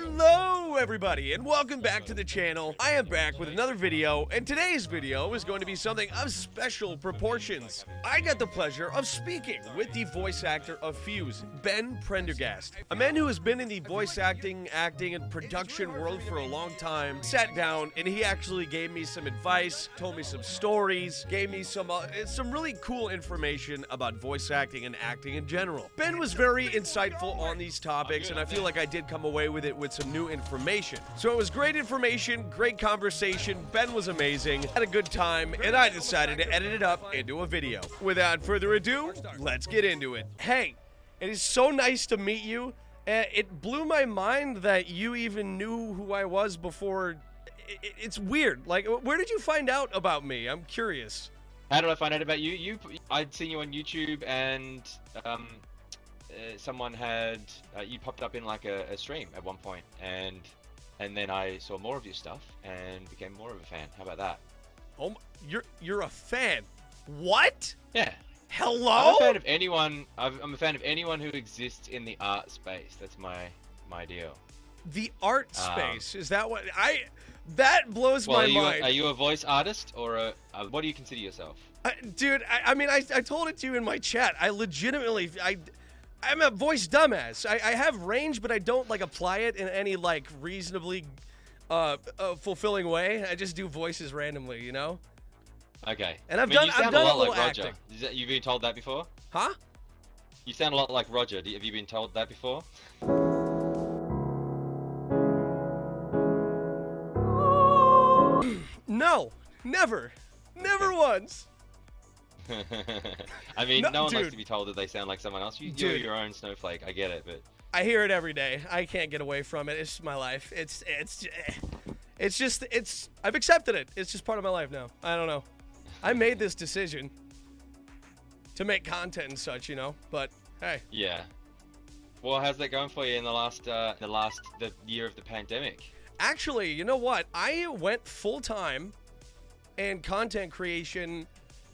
Hello everybody and welcome back to the channel. I am back with another video, and today's video is going to be something of special proportions. I got the pleasure of speaking with the voice actor of Fuse, Ben Prendergast, a man who has been in the voice acting, and production world for a long time. Sat down and he actually gave me some advice, told me some stories, gave me some really cool information about voice acting and acting in general. Ben was very insightful on these topics, and I feel like I did come away with it with some new information. So it was great information, great conversation. Ben was amazing, had a good time, and I decided to edit it up into a video. Without further ado, let's get into it. Hey, it is so nice to meet you. It blew my mind that you even knew who I was before. It's weird. Like, where did you find out about me? I'm curious. How did I find out about you? I'd seen you on YouTube, and someone had you popped up in like a stream at one point, and then I saw more of your stuff and became more of a fan. How about that? Oh, you're a fan? What? Yeah. Hello? I'm a fan of anyone. I'm a fan of anyone who exists in the art space. That's my deal. The art space, is that what that blows my mind. Are you a voice artist, or what do you consider yourself? Dude, I mean, I told it to you in my chat. I legitimately, I'm a voice dumbass. I have range, but I don't like apply it in any like reasonably fulfilling way. I just do voices randomly, you know? Okay. And I've done a little like Roger. acting. You've been told that before? Huh? You sound a lot like Roger. Have you been told that before? No, never once. I mean, no one dude. likes to be told that they sound like someone else. You're your own snowflake. I get it, but I hear it every day. I can't get away from it. It's just my life. I've accepted it. It's just part of my life now. I don't know. I made this decision to make content and such, you know. But hey. Yeah. Well, how's that going for you in the year of the pandemic? Actually, you know what? I went full-time in content creation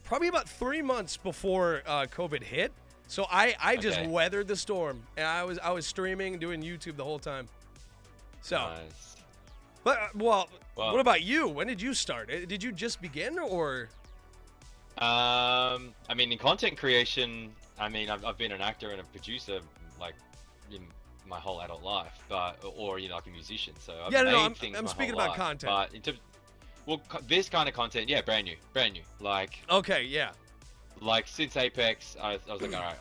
probably about 3 months before COVID hit. So I just weathered the storm, and I was streaming, doing YouTube the whole time. So, nice. But well, what about you? When did you start? Did you just begin, or? I mean, in content creation, I mean, I've been an actor and a producer like in my whole adult life, or you know, like a musician. So I've made things I'm my speaking whole about life, content. But in terms, this kind of content, yeah, brand new. Like okay, yeah. Like since Apex, I was like, all right,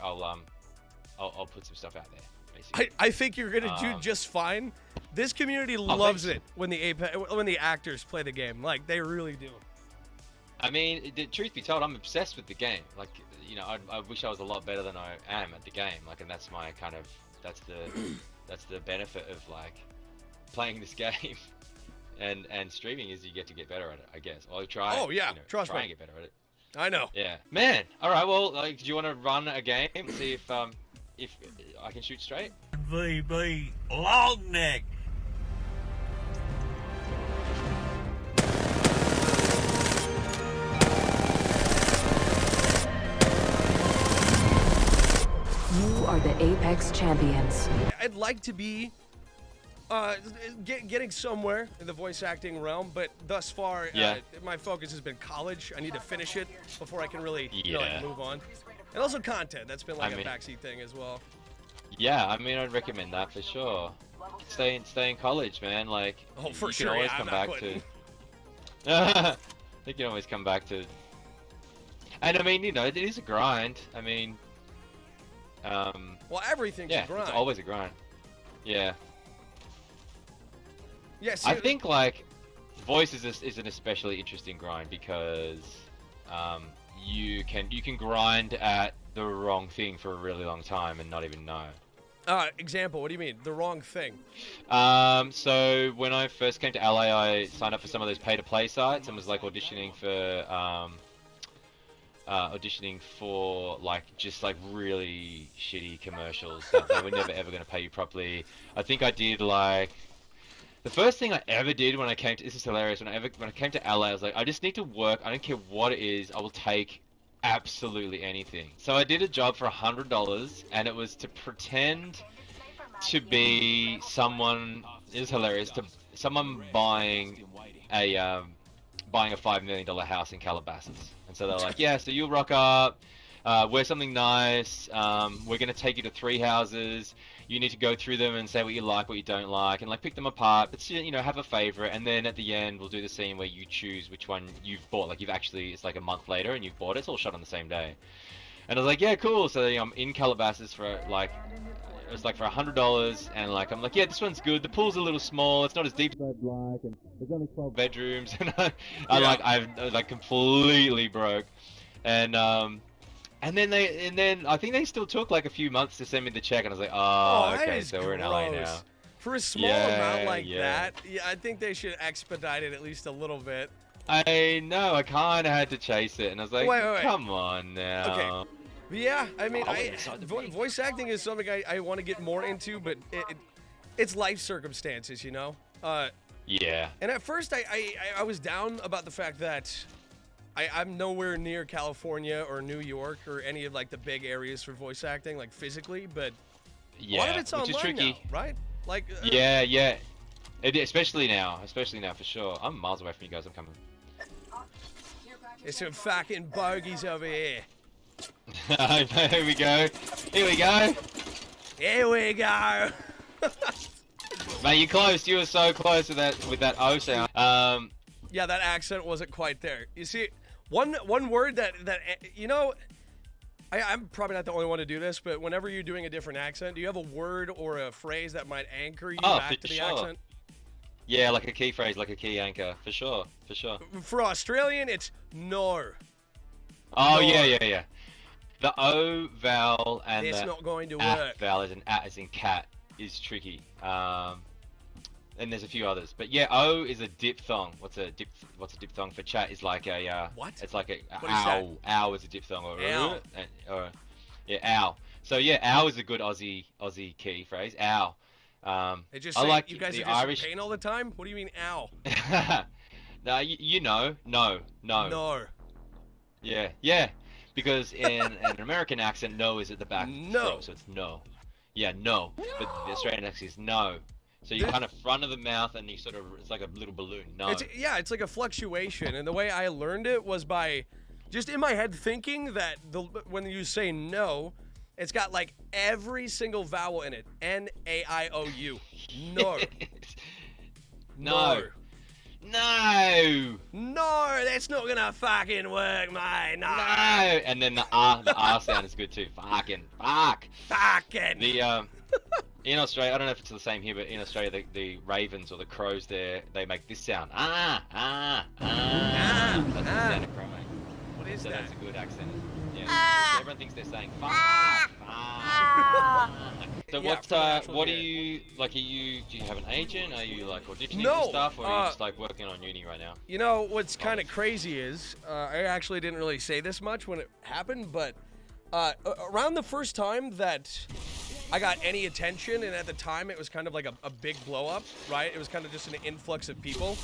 I'll put some stuff out there. Basically. I think you're gonna do just fine. This community loves it when the actors play the game. Like, they really do. I mean, the truth be told, I'm obsessed with the game. Like, you know, I wish I was a lot better than I am at the game. Like, and that's my kind of that's the benefit of like playing this game and streaming, is you get better at it, I guess. Or try. Oh yeah, you know, trust me. Try and get better at it. I know. Yeah, man. All right. Well, like, do you want to run a game and see if I can shoot straight? VB long neck. You are the Apex champions. I'd like to be getting somewhere in the voice acting realm, but thus far, my focus has been college. I need to finish it before I can really like, move on. And also content. That's been like a backseat thing as well. Yeah, I mean, I'd recommend that for sure. Stay in college, man. Like, for sure. You can always come back to. You can always come back to. And I mean, you know, it is a grind. I mean, well, everything's a grind. It's always a grind. Yeah. Yes. I think like voice is an especially interesting grind because you can grind at the wrong thing for a really long time and not even know. Example, what do you mean? The wrong thing? So when I first came to LA, I signed up for some of those pay-to-play sites and was like auditioning for like just like really shitty commercials that they were never ever going to pay you properly. I think I did like the first thing I ever did when I came to, this is hilarious, when I came to LA, I was like, I just need to work. I don't care what it is. I will take absolutely anything. So I did a job for $100, and it was to pretend to be someone is hilarious to someone buying a $5 million house in Calabasas, and so they're like, yeah, so you'll rock up, wear something nice, we're gonna take you to 3 houses. You need to go through them and say what you like, what you don't like, and like pick them apart. But you know, have a favorite, and then at the end we'll do the scene where you choose which one you've bought. Like it's like a month later and you've bought it. It's all shot on the same day. And I was like, yeah, cool. So I'm in Calabasas for like, it was like for $100, and like I'm like, yeah, this one's good. The pool's a little small. It's not as deep as I'd like, and there's only 12 bedrooms, and I like completely broke, and then I think they still took like a few months to send me the check, and I was like, oh okay, so we're in LA now. For a small amount like that, yeah, I think they should expedite it at least a little bit. I know, I kind of had to chase it, and I was like, wait. come on now. Okay. Yeah, I mean, voice acting is something I want to get more into, but it's life circumstances, you know? Yeah. And at first, I was down about the fact that I'm nowhere near California or New York or any of like the big areas for voice acting, like physically, but a lot of it's which is online tricky. now, right? Like yeah. Especially now for sure. I'm miles away from you guys. I'm coming. There's some fucking bogeys over here. Here we go. Mate, you're close. You were so close with that O sound. Yeah, that accent wasn't quite there. You see, one word that you know, I'm probably not the only one to do this, but whenever you're doing a different accent, do you have a word or a phrase that might anchor you back to the accent? Yeah, like a key phrase, like a key anchor, for sure. For Australian, it's no. Oh, no. Yeah. The O vowel and it's the not going to at work. vowel as in cat is tricky. And there's a few others, but yeah, O is a diphthong. What's a diphthong for chat? Is like a what? It's like a what ow. Ow is a diphthong, or yeah, ow. So yeah, ow is a good Aussie key phrase. Ow. They just I say, like you guys the are just Irish in pain all the time. What do you mean, ow? No, you know, no. No. Yeah, because in an American accent, no is at the back. No. So it's no. Yeah, no. But the Australian accent is no. So you kind of front of the mouth, and you sort of, it's like a little balloon. No. It's like a fluctuation, and the way I learned it was by just in my head thinking that when you say no, it's got like every single vowel in it. N-A-I-O-U. No. No. No, that's not gonna fucking work, mate. No. And then the R sound is good too. Fuck. The in Australia, I don't know if it's the same here, but in Australia, the ravens or the crows there, they make this sound. That's the sound of crow, mate. What is So that? that's a good accent. Yeah. Everyone thinks they're saying fuck. So Yeah, what do you like? Do you have an agent? Are you like auditioning No, for stuff, or are you just like working on uni right now? You know what's kind of crazy is I actually didn't really say this much when it happened, but around the first time that I got any attention, and at the time it was kind of like a big blow up, right? It was kind of just an influx of people.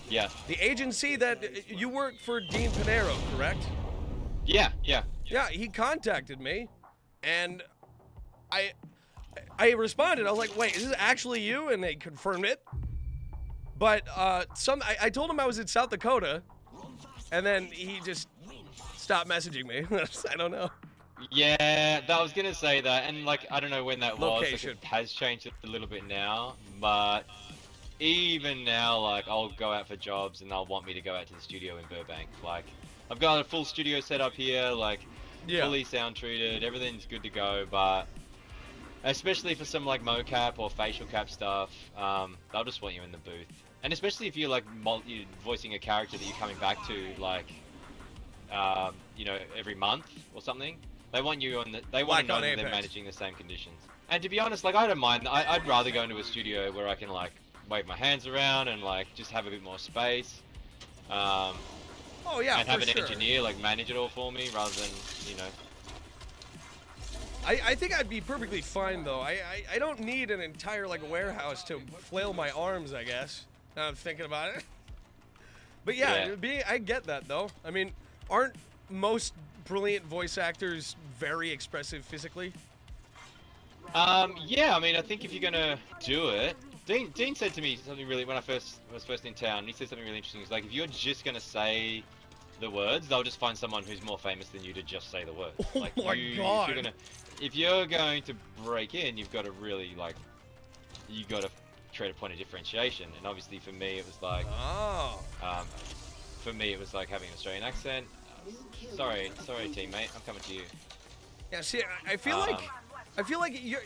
Yeah. The agency that you work for, Dean Panero, correct? Yeah. Yeah, he contacted me, and I responded. I was like, "Wait, is this actually you?" And they confirmed it. But I told him I was in South Dakota, and then he just stopped messaging me. I don't know. Yeah, I was gonna say that, and like I don't know when that was. Location. Like, it has changed a little bit now, but even now, like I'll go out for jobs, and they'll want me to go out to the studio in Burbank. Like I've got a full studio set up here, like fully sound treated, everything's good to go. But especially for some like mocap or facial cap stuff, they'll just want you in the booth. And especially if you're like you're voicing a character that you're coming back to, like every month or something. They want you on they want to know that they're managing the same conditions. And to be honest, like I don't mind. I'd rather go into a studio where I can like wave my hands around and like just have a bit more space. Oh yeah, and have an engineer like manage it all for me rather than I think I'd be perfectly fine though. I don't need an entire like warehouse to flail my arms, I guess. Now I'm thinking about it. But yeah. I get that though. I mean, aren't most brilliant voice actors very expressive physically? Yeah, I mean, I think if you're gonna do it, Dean said to me something really when I was first in town. He said something really interesting. He's like, if you're just gonna say the words, they'll just find someone who's more famous than you to just say the words. Oh Like, my God. If you're going to break in, you've got to really like, you got to create a point of differentiation. And obviously for me, it was like, for me it was like having an Australian accent. Sorry, teammate, I'm coming to you. Yeah, see, I feel like you're.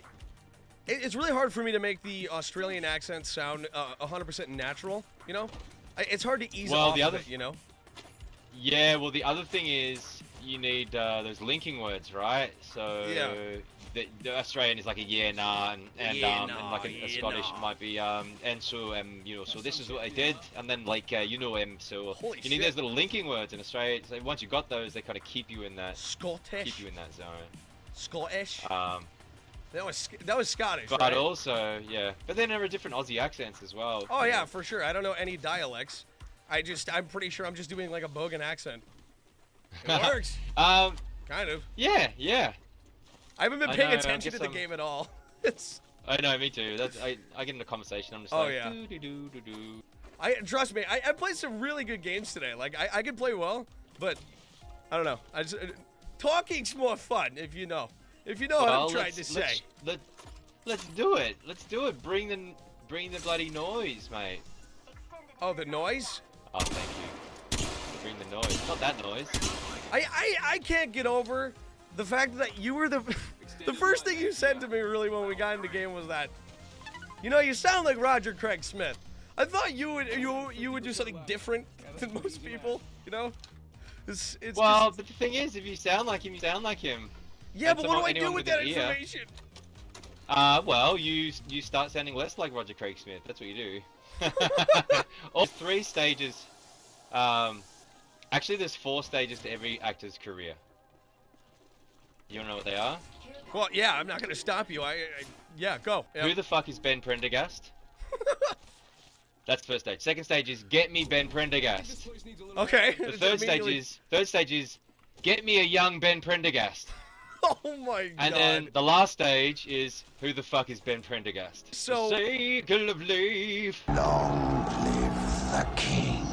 It's really hard for me to make the Australian accent sound 100% natural. You know, it's hard to ease off of it. You know. Yeah, well, the other thing is you need those linking words, right? So the Australian is like a yeah, nah, and like a Scottish might be and so you know, so this is what I did, and then like you know, so Holy you need those little linking words in Australia. So once you got those, they kind of keep you in that Scottish. Keep you in that zone. Scottish. That was Scottish. But right? also, yeah. But then there are different Aussie accents as well. Oh yeah, for sure. I don't know any dialects. I'm pretty sure I'm just doing like a Bogan accent. It works. Kind of. Yeah, yeah. I haven't been paying attention to the game at all. I know, me too. I get in a conversation. I'm just like, doo-doo-doo-doo-doo. Trust me. I played some really good games today. Like I can play well, but I don't know. Talking's more fun if you know. If you know what I'm trying to say. Let's do it. Let's do it. Bring the bloody noise, mate. Oh, the noise? Oh, thank you. Bring the noise. Not that noise. I can't get over the fact that you were the first thing you said to me really when we got in the game was that, you know, you sound like Roger Craig Smith. I thought you would do something different than most people, you know? Well, but the thing is, if you sound like him, you sound like him. Yeah, but what do I do with that information? Well, you start sounding less like Roger Craig Smith. That's what you do. All 3 stages. Actually, there's 4 stages to every actor's career. You wanna know what they are? Well, yeah, I'm not gonna stop you. Yeah, go. Yeah. Who the fuck is Ben Prendergast? That's the first stage. Second stage is get me Ben Prendergast. Okay. The third stage is get me a young Ben Prendergast. Oh my God. And then the last stage is who the fuck is Ben Prendergast? So Circle of Leave. Long live the king.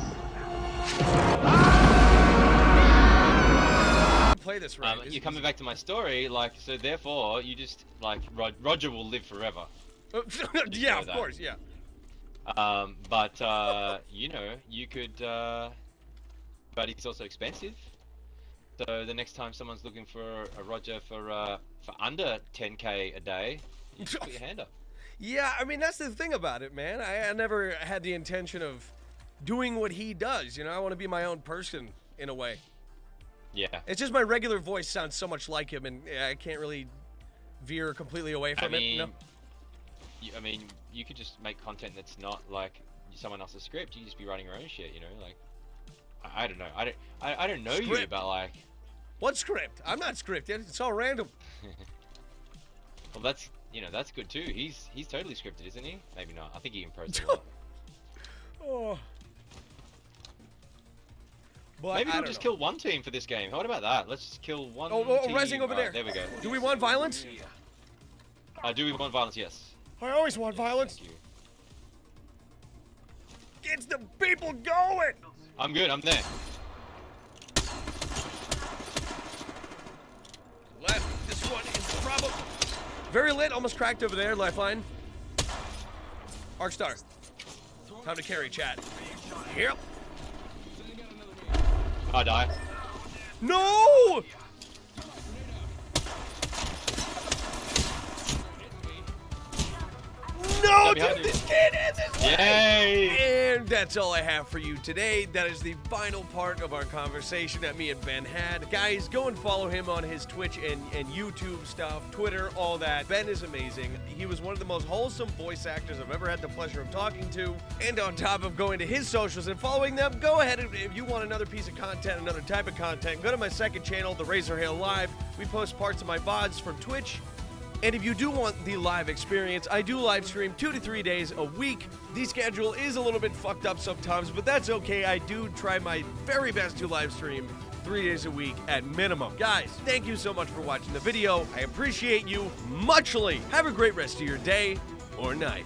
Play this right. You're coming back to my story, like, so therefore you just like Roger will live forever. Yeah, of course, yeah. But you know, you could, but it's also expensive. So the next time someone's looking for a Roger for under 10k a day, you just put your hand up. Yeah, I mean that's the thing about it, man. I never had the intention of doing what he does. You know, I want to be my own person in a way. Yeah. It's just my regular voice sounds so much like him, and I can't really veer completely away from it. You know? I mean, you could just make content that's not like someone else's script. You just be writing your own shit, you know, like. I don't know. I don't know script. You, but like. What script? I'm not scripted. It's all random. Well, that's that's good too. He's totally scripted, isn't he? Maybe not. I think he improves a lot. Oh. But maybe we'll just kill one team for this game. What about that? Let's just kill one. Oh, team. Resing over there. There we go. Do we want violence? Do we want violence? Yes. I always want violence. Thank you. Gets the people going. I'm good. I'm there. Left. This one is probably very lit. Almost cracked over there. Lifeline. Arcstar. Time to carry, chat. Yep. I die. No! No, dude, this kid is his way. Yay! And that's all I have for you today. That is the final part of our conversation that me and Ben had. Guys, go and follow him on his Twitch and YouTube stuff, Twitter, all that. Ben is amazing. He was one of the most wholesome voice actors I've ever had the pleasure of talking to. And on top of going to his socials and following them, go ahead and if you want another piece of content, another type of content, go to my second channel, The Razor Hail Live. We post parts of my VODs from Twitch. And if you do want the live experience, I do live stream 2 to 3 days a week. The schedule is a little bit fucked up sometimes, but that's okay. I do try my very best to live stream 3 days a week at minimum. Guys, thank you so much for watching the video. I appreciate you muchly. Have a great rest of your day or night.